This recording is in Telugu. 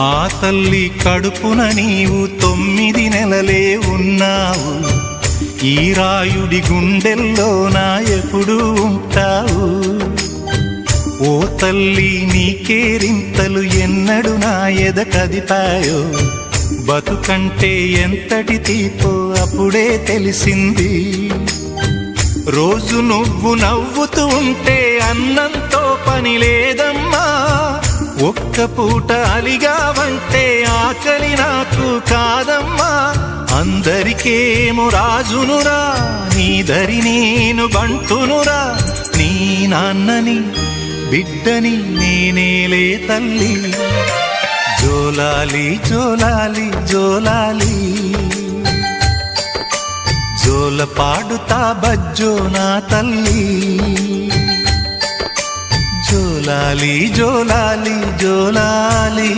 ఆ తల్లి కడుపున నీవు 9 నెలలే ఉన్నావు. ఈ రాయుడి గుండెల్లో నా ఎప్పుడు ఉంటావు. ఓ తల్లి నీకేరింతలు ఎన్నడు నా ఎద కదిపాయో. బతుకంటే ఎంతటి తీపో అప్పుడే తెలిసింది. రోజు నువ్వు నవ్వుతూ ఉంటే అన్నంతో పని లేదమ్మా. ఒక్క పూట అలిగావంటే ఆకలి నాకు కాదమ్మా. అందరికేమో రాజునురా, నీ దరి నేను బంటునురా. నీ నాన్నని బిడ్డని నేనేలే తల్లి. జోలాలి జోలాలి జోలాలి, జోల పాడుతా బజ్జో నా తల్లి. జోలాలి జోలాలి జోలాలి.